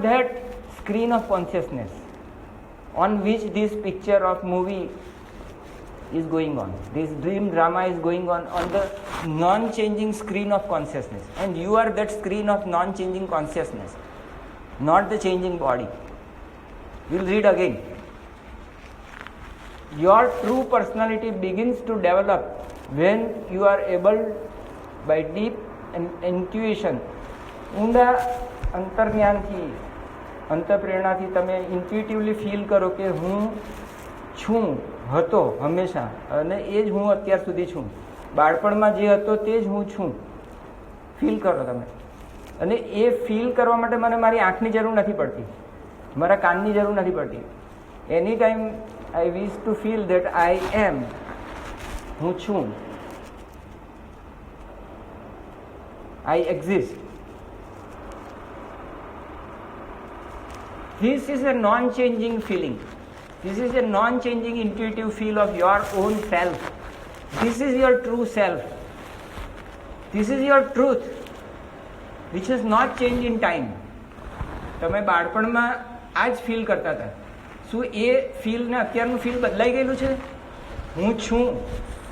that screen of consciousness on which this picture of movie is going on. This dream drama is going on the non-changing screen of consciousness. And you are that screen of non-changing consciousness, not the changing body. We'll read again. Your true personality begins to develop when you are able, by deep intuition, ઊંડા અંતર્જ્ઞાનથી, અંતઃપ્રેરણાથી તમે ઇન્ટ્યુટિવલી feel કરો કે હું છું, હતો હંમેશા, અને એ જ હું અત્યાર સુધી છું. બાળપણમાં જે હતો તે જ હું છું. ફીલ કરો તમે. અને એ ફીલ કરવા માટે મને મારી આંખની જરૂર નથી પડતી, મારા કાનની જરૂર નથી પડતી. Any time I wish to feel that I am, હું છું, I exist. This is a non-changing feeling. This is a non-changing intuitive feel of your own self. This is your true self. This is your truth, which has not changed in time. તમે બાળપણમાં આ જ feel કરતા હતા. શું એ feel ને અત્યારનું feel બદલાઈ ગયેલું છે? હું છું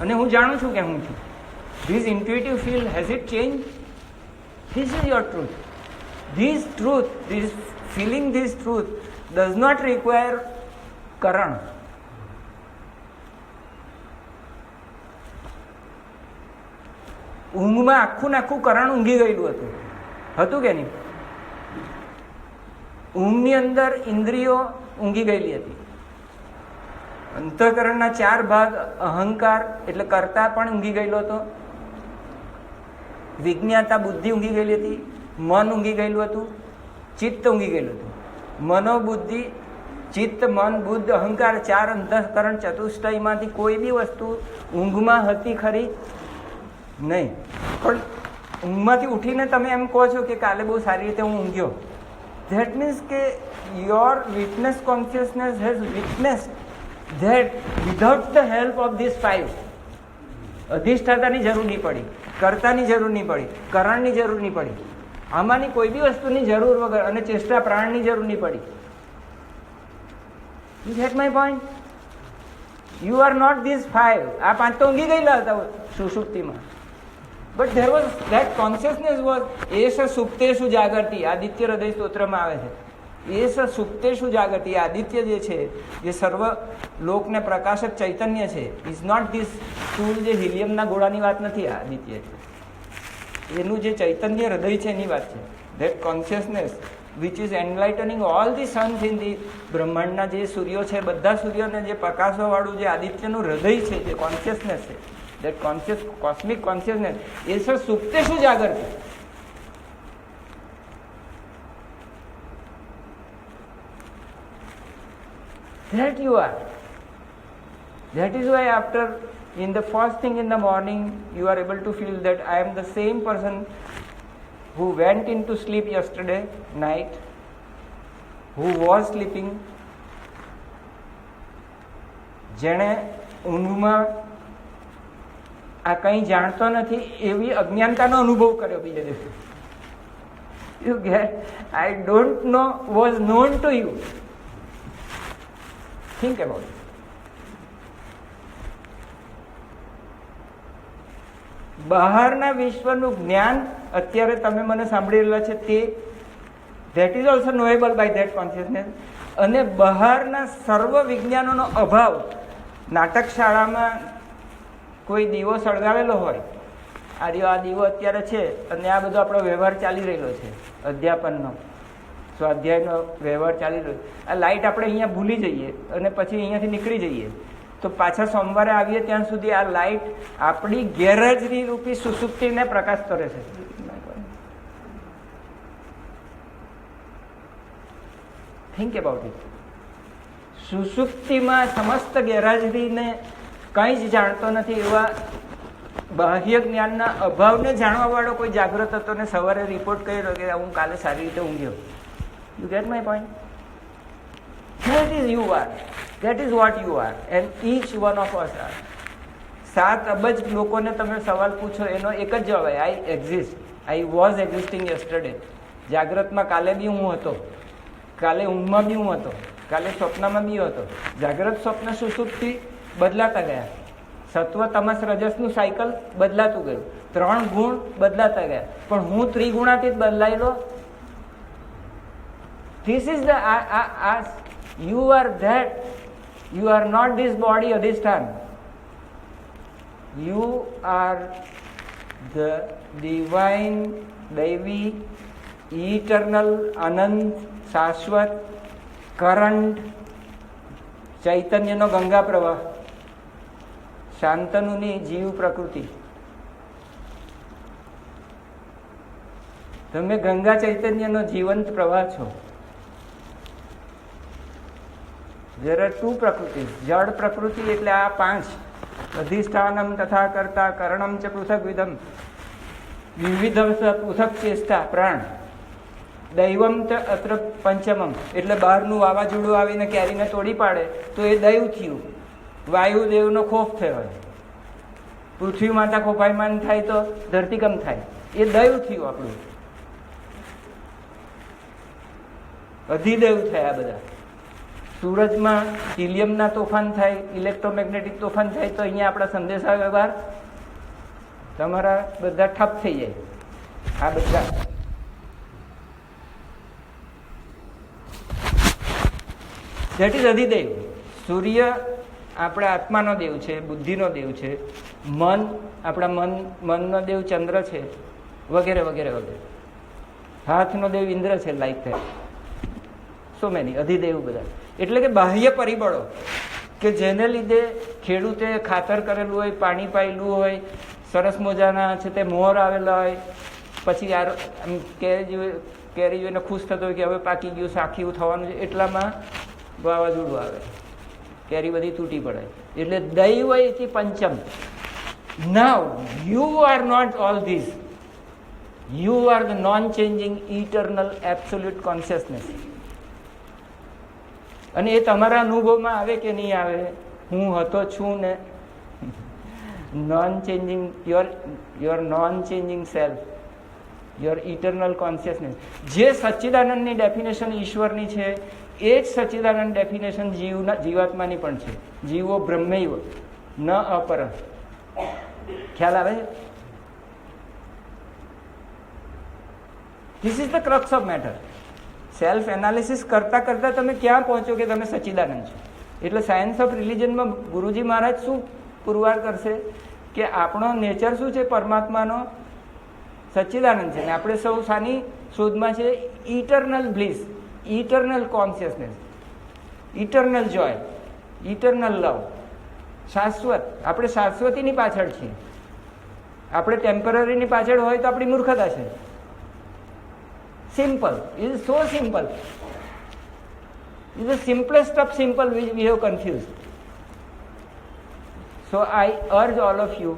અને હું જાણું છું કે હું છું. This intuitive feel, has it changed? This is your truth. This truth, this feeling, this truth does not require કરણ. ઊંઘમાં આખું નાખું કરણ ઊંઘી ગયેલું હતું કે નહીં? ઊંઘની અંદર ઇન્દ્રિયો ઊંઘી ગયેલી હતી. અંતઃકરણના 4 ભાગ, અહંકાર એટલે કર્તા પણ ઊંઘી ગયેલો હતો, વિજ્ઞાતા બુદ્ધિ ઊંઘી ગયેલી હતી, મન ઊંઘી ગયેલું હતું, ચિત્ત ઊંઘી ગયેલું હતું. મનોબુદ્ધિ, ચિત્ત, મન, બુદ્ધ, અહંકાર 4 અંતઃકરણ ચતુષ્ટયમાંથી કોઈ બી વસ્તુ ઊંઘમાં હતી ખરી નહીં. પણ ઊંઘમાંથી ઉઠીને તમે એમ કહો છો કે કાલે બહુ સારી રીતે હું ઊંઘ્યો. ધેટ મીન્સ કે your witness consciousness has witnessed that without the help of this 5 અધિષ્ઠાતાની જરૂર નહીં પડી, કર્તાની જરૂર નહીં પડી, કરણની જરૂર નહીં પડી, આમાંની કોઈ બી વસ્તુની જરૂર વગર, અને ચેષ્ટા પ્રાણની જરૂર નહીં પડી. You get my point? You are not these 5. આ 5 તો ઊંઘી ગયેલા હતા સુષુપ્તિમાં. But there was that consciousness was એસ સુપ્તેષુ જાગર્તિ. આદિત્ય હૃદય સ્તોત્રમાં આવે છે, એસ સુપ્તેષુ જાગર્તિ. આદિત્ય જે છે, જે સર્વ લોકને પ્રકાશક ચૈતન્ય છે, ઇઝ નોટ ધીસ સ્થૂળ જે હિલિયમના ગોળાની વાત નથી. આદિત્ય એનું જે ચૈતન્ય હૃદય છે એની વાત છે. That consciousness which is enlightening all the suns in the બ્રહ્માંડના જે સૂર્યો છે, બધા સૂર્યોને જે પ્રકાશવાળું જે આદિત્યનું હૃદય છે, જે કોન્શિયસનેસ છે, that cosmic consciousness is a supteshu jagarti. That you are. That is why after, in the first thing in the morning, you are able to feel that I am the same person who went into sleep yesterday night, who was sleeping, જેણે ઊંઘમાં આ કંઈ જાણતો નથી એવી અજ્ઞાનતાનો અનુભવ કર્યો બીજે દિવસે. You get, I don't know was non to you. Think about it. બહારના વિશ્વનું જ્ઞાન અત્યારે તમે મને સાંભળી રહેલા છે તે, that is also knowable by that consciousness. અને બહારના સર્વ વિજ્ઞાનોનો અભાવ. નાટક શાળામાં કોઈ દીવો સળગાવેલો હોય, આ દીવો અત્યારે છે, અને આ બધો આપણો વ્યવહાર ચાલી રહેલો છે, અધ્યાપનનો, સ્વાધ્યાયનો વ્યવહાર ચાલી રહ્યો. આ લાઇટ આપણે અહીંયા ભૂલી જઈએ અને પછી અહીંયાથી નીકળી જઈએ, તો પાછા સોમવારે આવીએ ત્યાં સુધી આ લાઇટ આપણી ગેરહાજરી રૂપી સુસુપ્તિને પ્રકાશ કરે છે. Think about it. સુસુપ્તિમાં સમસ્ત ગેરહાજરીને કંઈ જ જાણતો નથી એવા બાહ્ય જ્ઞાનના અભાવને જાણવાવાળો કોઈ જાગૃત હતો ને સવારે રિપોર્ટ કર્યો કે હું કાલે સારી રીતે ઊંઘ્યો. You get my point? That is you are. That is what you are and each one of us are. 7 અબજ લોકોને તમે સવાલ પૂછો એનો એક જ જવાબ, I exist. I was existing yesterday. જાગ્રતમાં કાલે બી હું હતો, કાલે ઊંઘમાં બી હું હતો, કાલે સ્વપ્નમાં બી હતો. જાગ્રત સ્વપ્ન સુષુપ્તિ બદલાતા ગયા. સત્વ તમસ રજસનું સાયકલ બદલાતું ગયું. 3 ગુણ બદલાતા ગયા, પણ હું ત્રિગુણાતીત બદલાયેલો. This is the you are that. You are not this body adhisthana. You are the divine, દૈવી, eternal, અનંત, શાશ્વત, કરંટ, ચૈતન્યનો ગંગા પ્રવાહ, શાંતનુની જીવ પ્રકૃતિ. તમે ગંગા ચૈતન્યનો જીવંત પ્રવાહ છો. There are 2 પ્રકૃતિ. જળ પ્રકૃતિ એટલે આ 5: અધિષ્ઠાનમ તથા કર્તા, કરણમ ચ પૃથક વિધમ, વિવિધમ પૃથક ચેષ્ટા, પ્રાણ. દૈવમ ચ અત્ર પંચમમ એટલે બહારનું વાવાઝોડું આવીને કેરીને તોડી પાડે તો એ દૈવ થયું. વાયુદેવનો ખોફ થયો. પૃથ્વી માતા ખોપાયમાન થાય તો ધરતીકંપ થાય, એ દૈવ થયું આપણું. અધિદેવ થયા બધા. સૂરજમાં હિલિયમના તોફાન થાય, ઇલેક્ટ્રોમેગ્નેટિક તોફાન થાય તો અહીંયા આપણા સંદેશા વ્યવહાર તમારા બધા ઠપ થઈ જાય. આ બધા ધેટ ઇઝ અધિદેવ. સૂર્ય આપણા આત્માનો દેવ છે, બુદ્ધિનો દેવ છે. મન આપણા મનનો દેવ ચંદ્ર છે, વગેરે વગેરે વગેરે. હાથનો દેવ ઇન્દ્ર છે, લાઈક ધેટ. સો મેની અધિદેવ બધા. એટલે કે બાહ્ય પરિબળો કે જેને લીધે ખેડૂતે ખાતર કરેલું હોય, પાણી પાયેલું હોય, સરસ મજાના છે તે મોર આવેલા હોય, પછી કેરી જોઈને ખુશ થતો હોય કે હવે પાકી ગયું, સાખીયું થવાનું છે, એટલામાં વાવાઝોડું આવે, કેરી બધી તૂટી પડે. એટલે દૈવ ઇતિ પંચમ. Now you are not all this. You are the non changing eternal absolute consciousness. અને એ તમારા અનુભવમાં આવે કે નહીં આવે, હું હતો છું ને. Non changing your non changing self, your eternal consciousness. જે સચ્ચિદાનંદની ડેફિનેશન ઈશ્વરની છે એ જ સચ્ચિદાનંદ ડેફિનેશન જીવાત્માની પણ છે. જીવો બ્રહ્મૈવ ન અપર. ખ્યાલ આવે? This is the crux of matter. Self analysis કરતા કરતા તમે ક્યાં પહોંચો કે તમે સચ્ચિદાનંદ છો. એટલે સાયન્સ ઓફ રિલિજનમાં ગુરુજી મહારાજ શું પુરવાર કરશે કે આપણો નેચર શું છે? પરમાત્માનો સચ્ચિદાનંદ છે. ને આપણે સૌ સાની શોધમાં છે? Eternal bliss, eternal consciousness, eternal joy, eternal love, શાશ્વત. આપણે શાશ્વતીની પાછળ છીએ. આપણે ટેમ્પરરીની પાછળ હોય તો આપણી મૂર્ખતા છે. Simple. It is so simple. It is the simplest of simple which we have confused. So I urge all of you,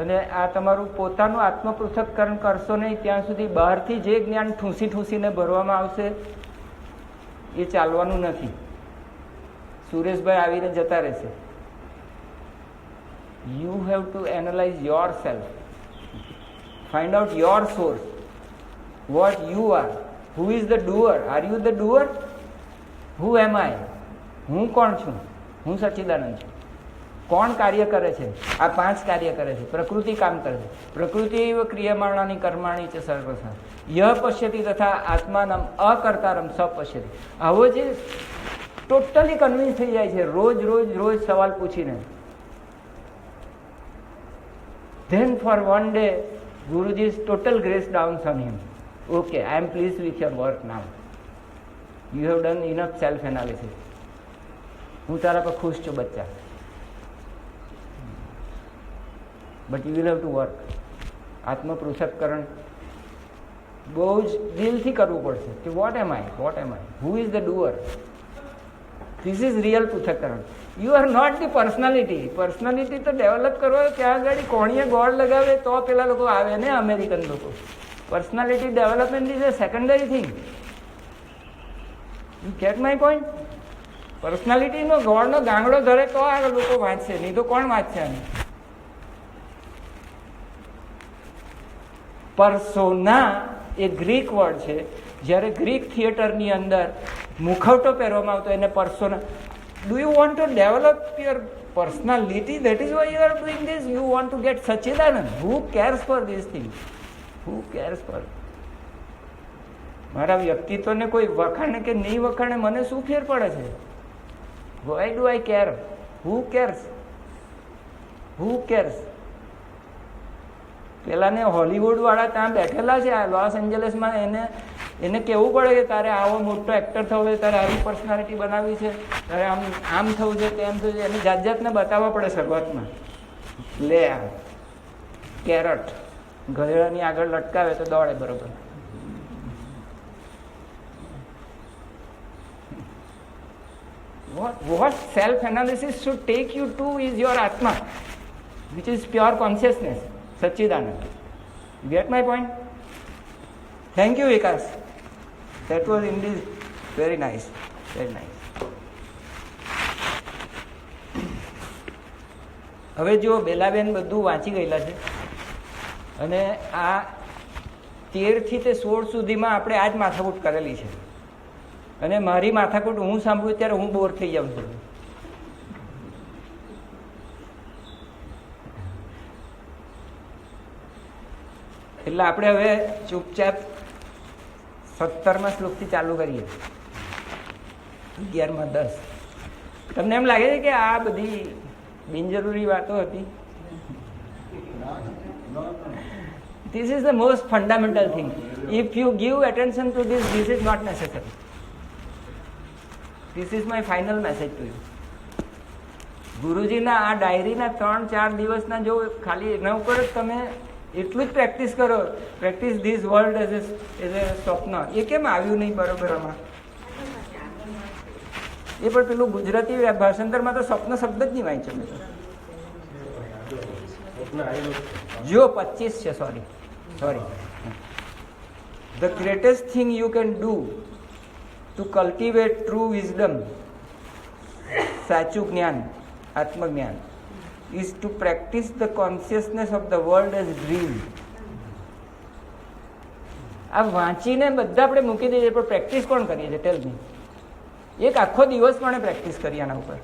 અને આ તમારું પોતાનું આત્મપૃથક્કરણ કરશો નહીં ત્યાં સુધી બહારથી જે જ્ઞાન ઠૂંસી ઠૂંસીને ભરવામાં આવશે એ ચાલવાનું નથી. સુરેશભાઈ આવીને જતા રહેશે. You have to analyze yourself. Find out your source. What you are. Who is the doer? Are you the doer? Who am I? હું કોણ છું? હું સચ્ચિદાનંદ છું. કોણ કાર્ય કરે છે? આ 5 કાર્ય કરે છે. પ્રકૃતિ કામ કરે છે. પ્રકૃતિ એવ ક્રિયમાણાની કર્માણી છે સર્વસા. યહ પશ્યતિ તથા આત્માનમ અકર્તારમ સ પશ્યતિ. આવો જે ટોટલી કન્વિન્સ થઈ જાય છે રોજ રોજ રોજ સવાલ પૂછીને. Then for one day Guruji's total grace downs on him. Okay, I am pleased with your work now. You have done enough self-analysis. હું તારા પર ખુશ છું બચ્ચા. But you will have to work. આત્મપૃથક્કરણ બહુ જ દિલથી કરવું પડશે કે what am I? What am I? Who is the doer? This is real પૃથક્કરણ. You are not the personality. Personality તો ડેવલપ કરવા ત્યાં આગળ કોણીએ ગોળ લગાવે તો પેલા લોકો આવે ને, અમેરિકન લોકો. Personality development is a secondary thing. You get my point? Personality નો ગોળનો ગાંગડો ધરે તો આ લોકો વાંચશે, નહીં તો કોણ વાંચશે આને? પર્સોના એ ગ્રીક વર્ડ છે જ્યારે ગ્રીક થિયેટરની અંદર મુખવટો પહેરવામાં આવતો એને persona. Do you want to develop your personality? That is why you are doing this. You want to get Sachidanand. Who cares for these things? Who cares for? મારા વ્યક્તિત્વને કોઈ વખાણે કે નહીં વખાણે મને શું ફેર પડે છે? Why do I care? Who cares? Who cares? પેલાને Hollywood વાળા ત્યાં બેઠેલા છે લોસ એન્જલસમાં, એને કહેવું પડે કે તારે આવો મોટો એક્ટર થવો છે, તારે આવી પર્સનાલિટી બનાવવી છે, તારે આમ થવું છે, તેમ થવું છે, એની જાત જાતને બતાવવા પડે શરૂઆતમાં. લે આ કેરટ ગધેડાની આગળ લટકાવે તો દોડે બરોબર. What self-analysis should take you to is your Atma, which is pure consciousness, Sachidanand. Get my point? Thank you, Vikas. That was indeed very nice. Very nice. હવે જો બેલાબેન બધું વાંચી ગયેલા છે અને આ 13 થી 16 સુધીમાં આપણે આ જ માથાકૂટ કરેલી છે અને મારી માથાકૂટ હું સાંભળું ત્યારે હું બોર થઈ જાઉં છું. એટલે આપણે હવે ચૂપચાપ 17મા શ્લોકથી ચાલુ કરીએ. 11માં 10. તમને એમ લાગે છે કે આ બધી બિનજરૂરી વાતો હતી? This is the most fundamental thing. If you give attention to this, this is not necessary. This is my final message to you. ગુરુજીના આ ડાયરીના 3-4 દિવસના જો ખાલી એના ઉપર જ તમે એટલું જ પ્રેક્ટિસ કરો, practice this world as a સ્વપ્ન. એ કેમ આવ્યું નહીં બરોબર આમાં? એ પણ પેલું ગુજરાતી ભાષાંતરમાં તો સ્વપ્ન શબ્દ જ નહીં વાંચ્યો મેં તો. જો 25 છે, sorry. The greatest thing you can do to cultivate true wisdom, સાચું જ્ઞાન, આત્મજ્ઞાન, is to practice the consciousness of the world as dream. આ વાંચીને બધા આપણે મૂકી દઈએ પણ પ્રેક્ટિસ કોણ કરીએ છીએ? ટેલ મી. એક આખો દિવસ પણ પ્રેક્ટિસ કરી આના ઉપર.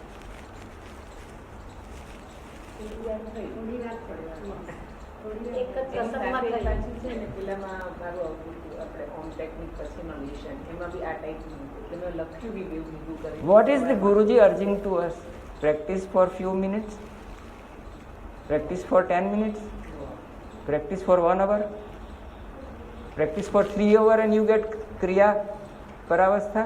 What is the Guruji urging to us? Practice for few minutes, practice for 10 minutes, practice for 1 hour, practice for 3 hours and you get Kriya Paravastha.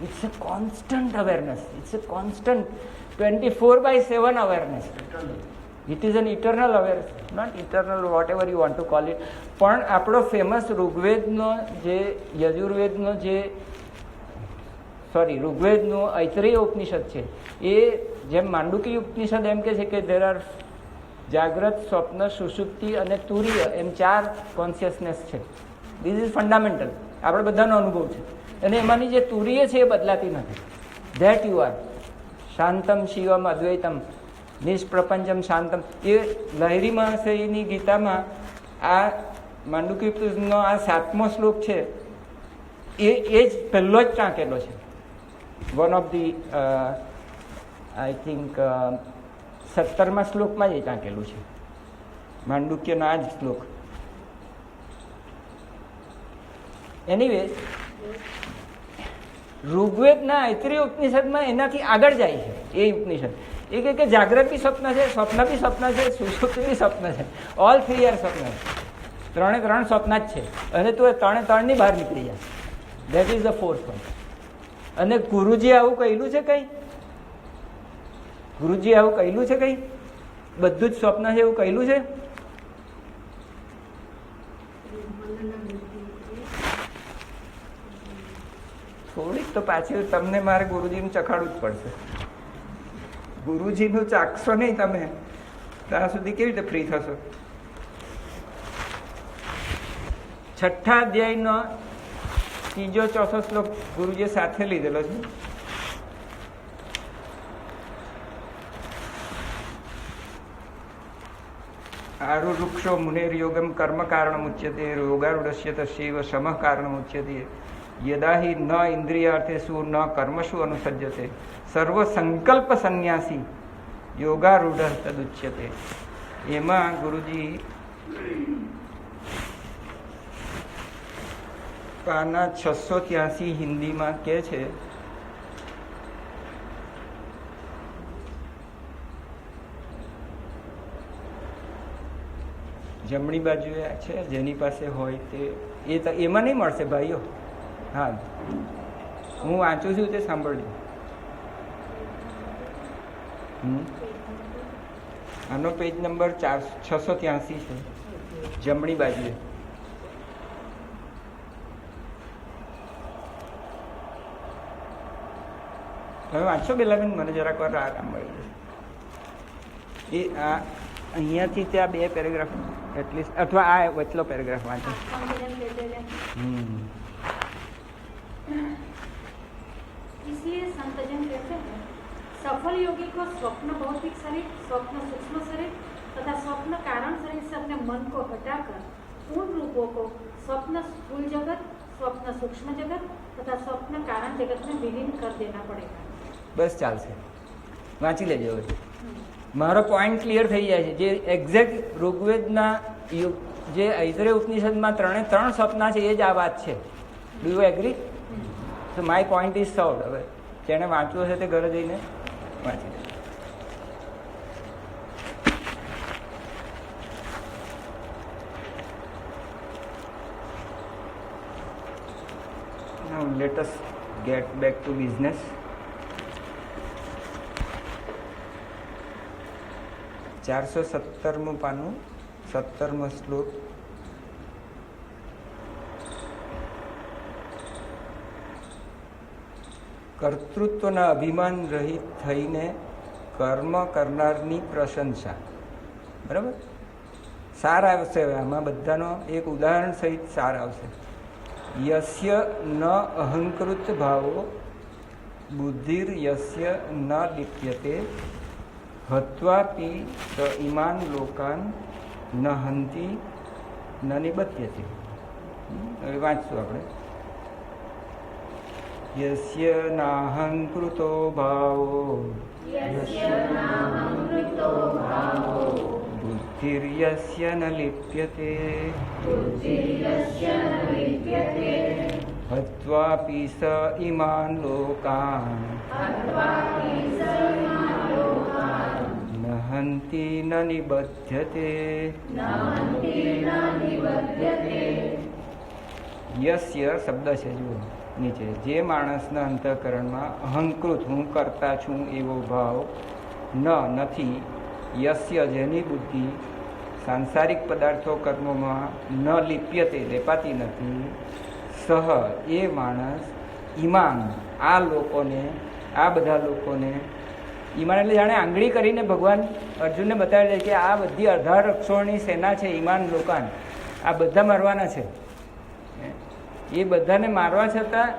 It's a constant awareness. It's a constant 24/7 awareness. It is an eternal awareness, not eternal, whatever you want to call it. પણ આપણો famous ઋગ્વેદનો જે યજુર્વેદનો જે ઋગ્વેદનું ઐતરેય ઉપનિષદ છે એ જેમ માંડુકી ઉપનિષદ એમ કહે છે કે there are જાગ્રત, સ્વપ્ન, સુષુપ્તિ અને તુર્ય એમ 4 કોન્શિયસનેસ છે. ધીસ ઇઝ ફંડામેન્ટલ, આપણે બધાનો અનુભવ છે. અને એમાંની જે તુર્ય છે એ બદલાતી નથી. ધેટ યુ આર શાંતમ શિવમ અદ્વૈતમ નિષ્પ્રપંચમ શાંતમ. એ લહેરી મહાશયની ગીતામાં આ માંડુકી ઉપનિષદનો આ 7મો શ્લોક છે એ જ પહેલો જ ટાંકેલો છે. One of the I think 17મા શ્લોકમાં જ એ ટાંકેલું છે માંડુક્યનો આ જ શ્લોક. એનીવે ઋગ્વેદના ઐતરેય ઉપનિષદમાં એનાથી આગળ જાય છે એ ઉપનિષદ. એ કહે કે જાગ્રત બી સ્વપ્ન છે, સ્વપ્ન બી સ્વપ્ન છે, સુષુપ્તિ બી સ્વપ્ન છે. ઓલ 3 આર સ્વપ્ન. 3 સ્વપ્ન જ છે અને તું 3ની બહાર નીકળી જાય. That is the 4th one. અને ગુરુજી આવું કહેલું છે કઈ? ગુરુજી આવું કહેલું છે કઈ? બધું જ સ્વપ્ન છે એવું કહેલું છે? થોડીક તો પાછી તમને મારે ગુરુજીનું ચખાડવું જ પડશે. ગુરુજીનું ચાખશો નહીં તમે ત્યાં સુધી કેવી રીતે ફ્રી થશો? 6થા અધ્યાયનો 3-4 શ્લોક ગુરુજીએ સાથે લીધેલો છે. આરુરુક્ષો મુનેર્યોગમ કર્મ કારણમુચ્યતે રોગારૂઢસ્ય તસ્યૈવ સમઃ કારણમુચ્યતે યદા હિ ન ઇન્દ્રિયાર્થેષુ ન કર્મસુ અનુસજ્યતે સર્વ સંકલ્પ સંન્યાસી યોગારૂઢ તદુચ્યતે. એમાં ગુરુજી પાના 683 હિન્દીમાં કહે છે, જમણી બાજુએ છે, જેની પાસે હોય તે એમાં નહીં મળશે ભાઈઓ. હા, હું વાંચું છું તે સાંભળજો. આનો પેજ નંબર 683 છે, જમણી બાજુએ. તમે વાંચો બેલાબેન, મને જરાક વાર આરામ મળી જશે. એ આ અહીંયાથી ત્યાં 2 પેરેગ્રાફ એટલીસ્ટ, અથવા આ એટલો પેરેગ્રાફ વાંચો. इसलिए संतजन कहते हैं सफल योगी को स्वप्न भौतिक शरीर, स्वप्न सूक्ष्म शरीर तथा स्वप्न कारण शरीर से अपने मन को हटाकर उन रूपों को स्वप्न स्थूल जगत, स्वप्न सूक्ष्म जगत तथा स्वप्न कारण जगत में विलीन कर देना पड़ेगा. બસ ચાલશે, વાંચી લેજો. મારો પોઈન્ટ ક્લિયર થઈ જાય છે. જે એક્ઝેક્ટ ઋગ્વેદના જે ઐતરેય ઉપનિષદમાં 3 સ્વપ્ના છે એ જ આ વાત છે. Do you agree? તો માય પોઈન્ટ ઇઝ સોલ્ડ. હવે જેને વાંચવું હશે તે ઘરે જઈને વાંચી લે. Now let us get back to business. ચારસો 17મું પાનું, 17મો શ્લોક. કર્તૃત્વના અભિમાન રહિત થઈને કર્મ કરનારની પ્રશંસા. બરાબર, સાર આવશે. આમાં બધાનો એક ઉદાહરણ સહિત સાર આવશે. યસ્ય ન અહંકૃત ભાવો બુદ્ધિર યસ્ય ન લિપ્યતે હત્વાપી સ ઇમાન લોકાન ન હંતિ ન નિબધ્યતે. હવે વાંચશું આપણે. યસ્ય નાહંકૃતો ભાવો બુદ્ધિર્યસ્ય ન લિપ્યતે હત્વાપી સ ઇમાન લોકાન ન હંતિ ન નિબધ્યતે. યસ્ય શબ્દ છે, જુઓ નીચે. જે માણસના અંતઃકરણમાં અહંકૃત, હું કરતા છું એવો ભાવ નથી, યસ્ય જેની બુદ્ધિ સાંસારિક પદાર્થો કર્મોમાં ન લિપ્યતે લેપાતી નથી, સહ એ માણસ ઈમાન આ લોકોને, આ બધા લોકોને, ઈમાન એટલે જાણે આંગળી કરીને ભગવાન અર્જુનને બતાવી દે કે આ બધી 18 અક્ષોની સેના છે ઈમાન લોકાન, આ બધા મારવાના છે. એ બધાને મારવા છતાં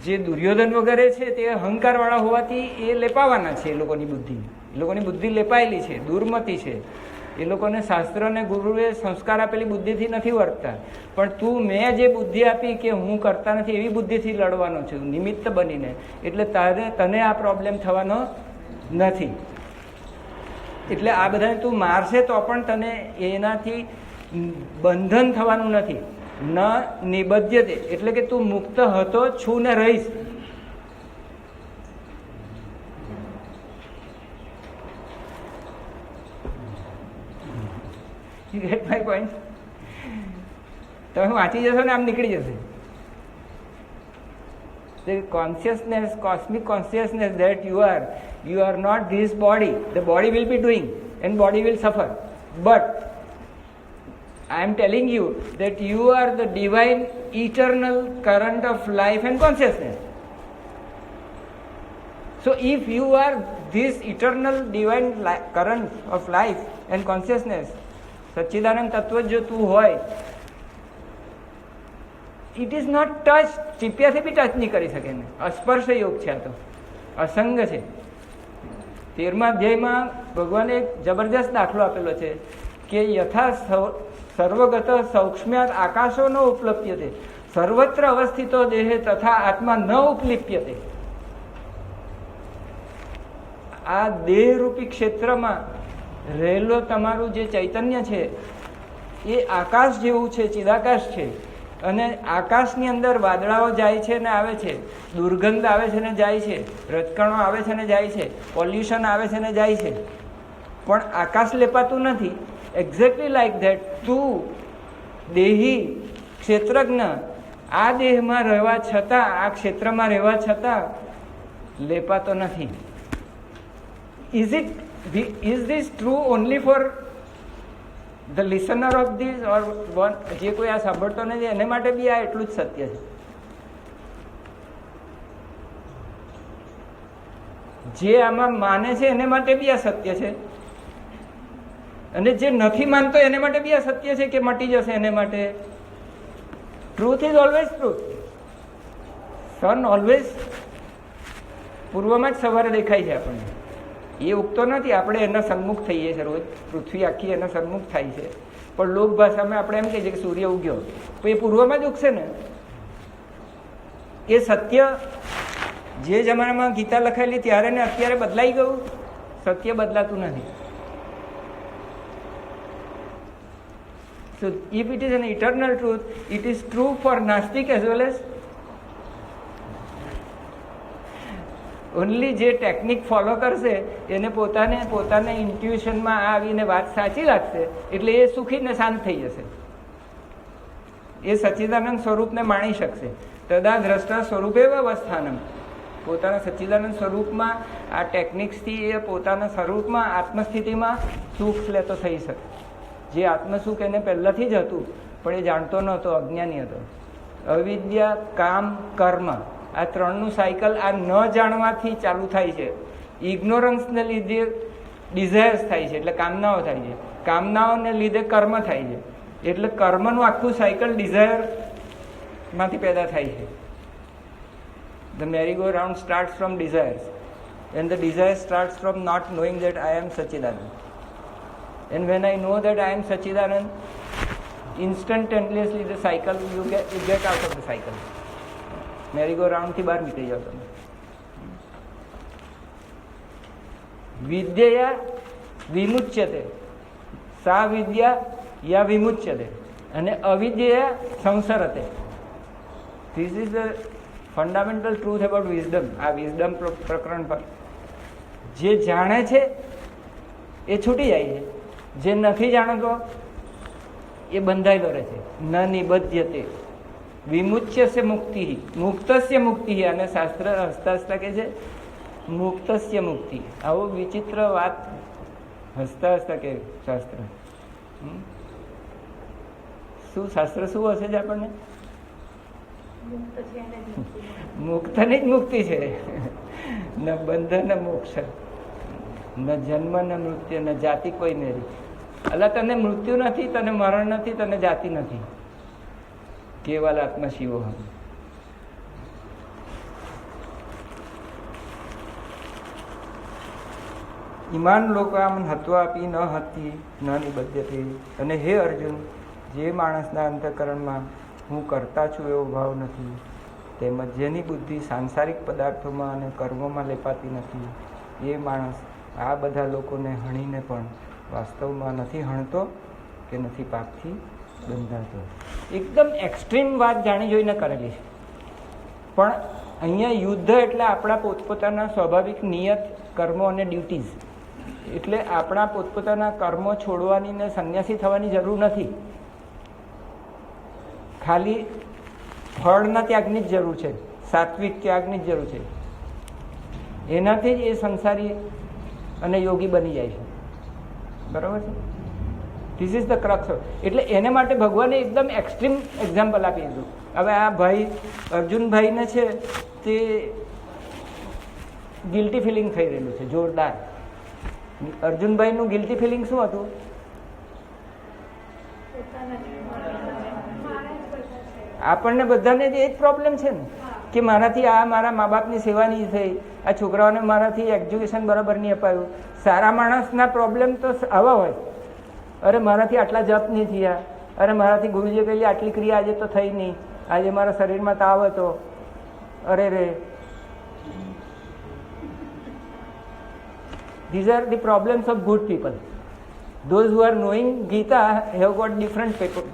જે દુર્યોધન વગેરે છે તે અહંકારવાળા હોવાથી એ લેપાવાના છે. એ લોકોની બુદ્ધિ લેપાયેલી છે, દુર્મતી છે. એ લોકોને શાસ્ત્ર અને ગુરુએ સંસ્કાર આપેલી બુદ્ધિથી નથી વર્તતા. પણ તું મેં જે બુદ્ધિ આપી કે હું કરતા નથી એવી બુદ્ધિથી લડવાનો છું, નિમિત્ત બનીને. એટલે તને આ પ્રોબ્લેમ થવાનો નથી. એટલે આ બધાને તું મારશે તો પણ તને એનાથી બંધન થવાનું નથી. ન નિબધ્યતે એટલે કે તું મુક્ત હતો, છું ને રહીશ. You get my point? તમે વાંચી જશો ને આમ નીકળી જશે. The consciousness, cosmic consciousness that you are not this body. The body will be doing and body will suffer. But I am telling you that you are the divine eternal current of life and consciousness. So if you are this eternal divine current of life and consciousness, સચ્ચિદાનંદ તત્વ જો તું હોય, it is not touch. ચીપિયાથી બી touch નહીં કરી શકે ને. અસ્પર્શ યોગ છે, આ તો અસંગ છે. 13મા અધ્યાયમાં ભગવાને એક જબરજસ્ત દાખલો આપેલો છે કે યથા સર્વગત સૌક્ષ્મ્યાત આકાશો ન ઉપલપ્યતે સર્વત્ર અવસ્થિતો દેહે તથા આત્મા ન ઉપલિપ્યતે. આ દેહરૂપી ક્ષેત્રમાં રહેલો તમારું જે ચૈતન્ય છે એ આકાશ જેવું છે, ચિદાકાશ છે. અને આકાશની અંદર વાદળાઓ જાય છે ને આવે છે, દુર્ગંધ આવે છે ને જાય છે, રજકણો આવે છે ને જાય છે, પોલ્યુશન આવે છે ને જાય છે, પણ આકાશ લેપાતું નથી. એક્ઝેક્ટલી લાઈક ધેટ તું દેહી ક્ષેત્રજ્ઞ આ દેહમાં રહેવા છતાં, આ ક્ષેત્રમાં રહેવા છતાં લેપાતો નથી. Is this true only for the listener of this or one? જે કોઈ આ સાંભળતો નથી એને માટે બી આ એટલું જ સત્ય છે. જે આમાં માને છે એને માટે બી આ સત્ય છે, અને જે નથી માનતો એને માટે બી આ સત્ય છે કે મટી જશે એને માટે. Truth is always truth. Sun always પૂર્વમાં જ સવારે દેખાય છે આપણને. એ ઉગતો નથી, આપણે એના સન્મુખ થઈએ છીએ રોજ. પૃથ્વી આખી એના સન્મુખ થાય છે, પણ લોક ભાષામાં આપણે એમ કહીએ છીએ કે સૂર્ય ઉગ્યો, તો એ પૂર્વમાં જ ઉગશે ને. એ સત્ય જે જમાનામાં ગીતા લખાયેલી ત્યારે ને અત્યારે બદલાઈ ગયું. સત્ય બદલાતું નથી. So if it is an eternal truth, it is true for Nastic as well as only જે ટેકનિક ફોલો કરશે એને પોતાને ઇન્ટ્યુશનમાં આવીને વાત સાચી લાગશે એટલે એ સુખીને શાંત થઈ જશે. એ સચ્ચિદાનંદ સ્વરૂપને માણી શકશે. તદા દ્રષ્ટા સ્વરૂપે અવસ્થાનમ. પોતાના સચ્ચિદાનંદ સ્વરૂપમાં આ ટેકનિક્સથી એ પોતાના સ્વરૂપમાં આત્મસ્થિતિમાં સુખ લેતો થઈ શકે. જે આત્મસુખ એને પહેલાંથી જ હતું પણ એ જાણતો નહોતો, અજ્ઞાની હતો. અવિદ્યા, કામ, કર્મ આ ત્રણનું સાયકલ આ ન જાણવાથી ચાલુ થાય છે. ઇગ્નોરન્સને લીધે ડિઝાયર્સ થાય છે એટલે કામનાઓ થાય છે, કામનાઓને લીધે કર્મ થાય છે એટલે કર્મનું આખું સાયકલ ડિઝાયરમાંથી પેદા થાય છે. The merry go round starts from desires and the desire starts from not knowing that I am સચ્ચિદાનંદ. And when I know that I am Sachidanand, instantaneously the cycle, you get out of the cycle. merry-go-round થી બહાર નીકળી જાઓ તમે. વિદ્યા વિમુચ્યતે, સા વિદ્યા યા વિમુચ્યતે, અને અવિદ્યા સંસરતે. This is the fundamental truth about wisdom. આ વિઝડમ પ્રકરણ પર જે જાણે છે એ છૂટી જાય છે, જે નથી જાણતો એ બંધાયેલો રહે છે. ન નિબધ્યતે વિમુચ્યસ્ય મુક્તિ, મુક્તસ્ય મુક્તિ. અને શાસ્ત્ર હસતા હસતા કહે છે મુક્તસ્ય મુક્તિ. આવો વિચિત્ર વાત હસતા હસતા કે શાસ્ત્ર. શું શાસ્ત્ર શું હશે છે આપણને? મુક્તની જ મુક્તિ છે. ન બંધન ન મોક્ષ, ન જન્મ ન મૃત્યુ, ન જાતિ કોઈ નહીં. એટલે તને મૃત્યુ નથી, તને મરણ નથી, તને જાતિ નથી. કેવલ આત્મા શિવોહમ. ઈમાન લોકામ હત્વાપી ન હતી ન નિબધ્યતે. અને હે અર્જુન, જે માણસના અંતઃકરણમાં હું કરતા છું એવો ભાવ નથી, તેમજ જેની બુદ્ધિ સાંસારિક પદાર્થોમાં અને કર્મોમાં લેપાતી નથી, એ માણસ આ બધા લોકોને હણીને પણ વાસ્તવમાં નથી હણતો કે નથી પાપથી બંધાતો. એકદમ એક્સ્ટ્રીમ વાત જાણી જોઈને કરેલી છે. પણ અહીંયા યુદ્ધ એટલે આપણા પોતપોતાના સ્વાભાવિક નિયત કર્મો અને ડ્યુટીઝ. એટલે આપણા પોતપોતાના કર્મો છોડવાની ને સંન્યાસી થવાની જરૂર નથી. ખાલી ફળના ત્યાગની જ જરૂર છે, સાત્વિક ત્યાગની જ જરૂર છે. એનાથી જ એ સંસારી અને યોગી બની જાય છે. બરાબર છે? This is the crux. એટલે એને માટે ભગવાને એકદમ એક્સ્ટ્રીમ એક્ઝામ્પલ આપી દીધું. હવે આ ભાઈ અર્જુનભાઈને છે તે ગિલ્ટી ફિલિંગ થઈ રહેલું છે જોરદાર. અર્જુનભાઈનું ગિલ્ટી ફિલિંગ શું હતું? આપણને બધાને જ એ જ પ્રોબ્લેમ છે ને કે મારાથી આ મારા મા બાપની સેવા નહીં થઈ, આ છોકરાઓને મારાથી એજ્યુકેશન બરાબર નહીં અપાયું. સારા માણસના પ્રોબ્લેમ તો આવા હોય અરે મારાથી આટલા જપ નહીં થયા, અરે મારાથી ગુરુજીએ કહેલી આટલી ક્રિયા આજે તો થઈ નહીં, આજે મારા શરીરમાં તાવ હતો, અરે રે. These are the problems of good people. Those who are knowing Gita have got different people.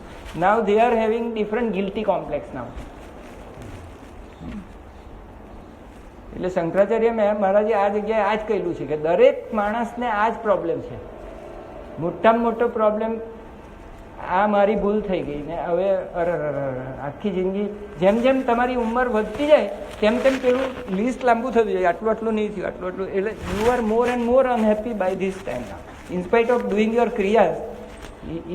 Now they are having different guilty complex now. એટલે શંકરાચાર્ય મહારાજે આ જગ્યાએ આ જ કહેલું છે કે દરેક માણસને આ જ પ્રોબ્લેમ છે. મોટામાં મોટો પ્રોબ્લેમ આ મારી ભૂલ થઈ ગઈ ને હવે આખી જિંદગી જેમ જેમ તમારી ઉંમર વધતી જાય તેમ તેમ પેલું લિસ્ટ લાંબુ થતું જાય, આટલું આટલું નહીં થયું, આટલું આટલું. એટલે you are more and more unhappy by this time now. In spite of doing your kriyas,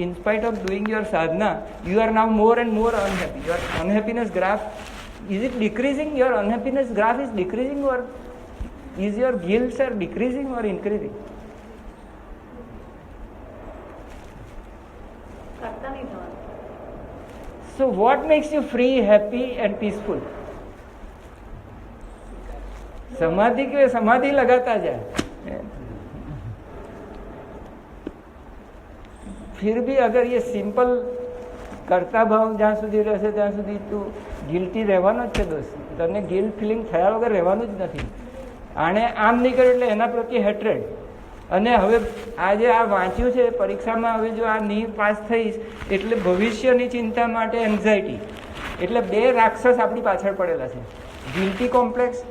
in spite of doing your sadhana, you are now more and more unhappy. Your unhappiness graph, is it decreasing? Your unhappiness graph is decreasing, or is your guilt are decreasing or increasing? So what makes you free, happy and peaceful? समाधि के समाधि लगाता जाए. फिर भी अगर ये simple करता भाव જ્યાં સુધી રહેશે ત્યાં સુધી તું ગિલ્ટી રહેવાનો જ છે દોસ્ત. તને ગિલ્ટ ફિલિંગ થયા વગર રહેવાનું જ નથી. આણે આમ નહીં કર્યું એટલે એના પ્રત્યે હેટ્રેડ. અને હવે આજે આ વાંચ્યું છે પરીક્ષામાં, હવે જો આ નહીં પાસ થઈશ એટલે ભવિષ્યની ચિંતા માટે એન્ઝાયટી. એટલે બે રાક્ષસ આપણી પાછળ પડેલા છે, ગિલ્ટી કોમ્પ્લેક્સ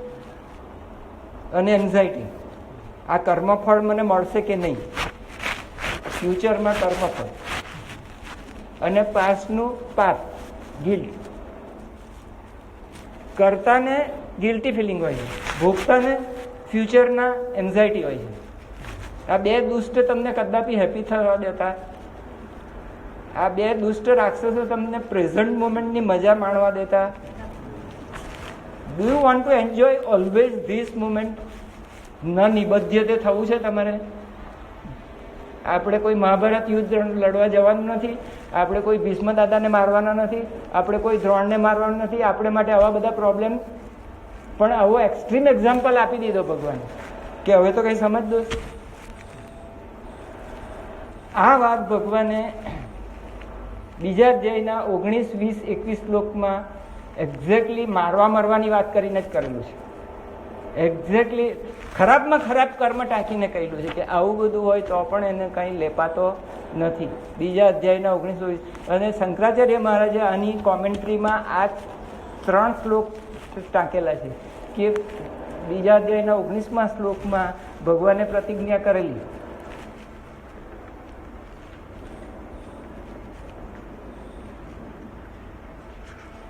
અને એન્ઝાયટી. આ કર્મફળ મને મળશે કે નહીં, ફ્યુચરમાં કર્મફળ, અને પાસ્ટનું પાપ, ગિલ્ટ. કર્તાને ગિલ્ટી ફિલિંગ હોય છે, ભોગતાને ફ્યુચરના એન્ઝાયટી હોય છે. આ બે દુષ્ટ તમને કદાપી હેપી થવા દેતા. આ બે દુષ્ટ રાક્ષસો તમને પ્રેઝન્ટ મોમેન્ટની મજા માણવા દેતા. Do you want to enjoy always this moment? ન નિબદ્ધ્યતે થવું છે તમારે. આપણે કોઈ મહાભારત યુદ્ધ લડવા જવાનું નથી, આપણે કોઈ ભીષ્મ દાદાને મારવાના નથી, આપણે કોઈ દ્રોણને મારવાનું નથી. આપણે માટે આવા બધા પ્રોબ્લેમ, પણ આવો એક્સ્ટ્રીમ એક્ઝામ્પલ આપી દીધો ભગવાન કે હવે તો કઈ સમજ દો. આ વાત ભગવાને બીજા અધ્યાયના 19, 20, 21 શ્લોકમાં એક્ઝેક્ટલી મારવા મરવાની વાત કરીને જ કરેલું છે. એક્ઝેક્ટલી ખરાબમાં ખરાબ કર્મ ટાંકીને કહેલું છે કે આવું બધું હોય તો પણ એને કંઈ લેપાતો નથી. બીજા અધ્યાયના 19, 20. અને શંકરાચાર્ય મહારાજે આની કોમેન્ટ્રીમાં આ 3 શ્લોક ટાંકેલા છે કે બીજા અધ્યાયના 19મા શ્લોકમાં ભગવાને પ્રતિજ્ઞા કરેલી.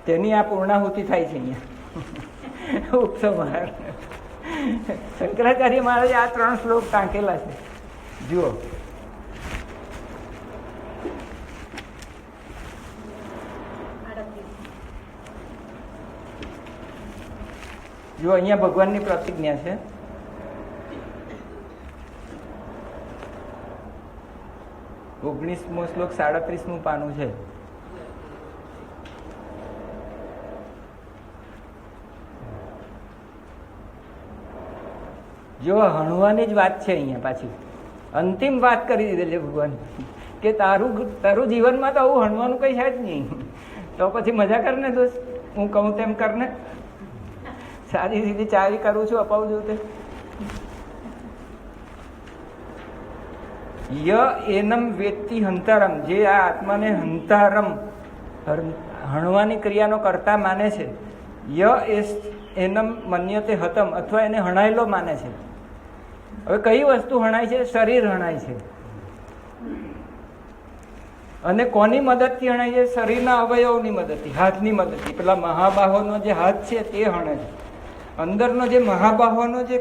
તેની આ પૂર્ણાહુતિ થાય છે અહીંયા ઉપસંહાર. શંકરાચાર્ય મહારાજે આ 3 શ્લોક ટાંકેલા છે. જુઓ, જો અહીંયા ભગવાનની પ્રતિજ્ઞા છે. ઓગણીસમો શ્લોક 37મું પાનું છે. જો હણવાની જ વાત છે અહીંયા, પાછી અંતિમ વાત કરી દીધેલી છે ભગવાન કે તારું જીવનમાં તો આવું હણવાનું કઈ છે જ નહીં. તો પછી મજા કર ને દોસ્ત, હું કહું તેમ કર ને. સારી સીધી ચાવી કરું છું, અપાવું છું તે. ય એનમ વેત્તિ હંતારમ, જે આ આત્માને હંતારમ હણવાની ક્રિયાનો કરતા માને છે. ય એનમ મન્યતે હતમ, અથવા એને હણાયેલો માને છે. હવે કઈ વસ્તુ હણાય છે? શરીર હણાય છે. અને કોની મદદથી હણાય છે? શરીરના અવયવની મદદથી, હાથની મદદથી. પેલા મહાબાહોનો જે હાથ છે તે હણે છે. અંદરનો જે મહાબાહોનો જે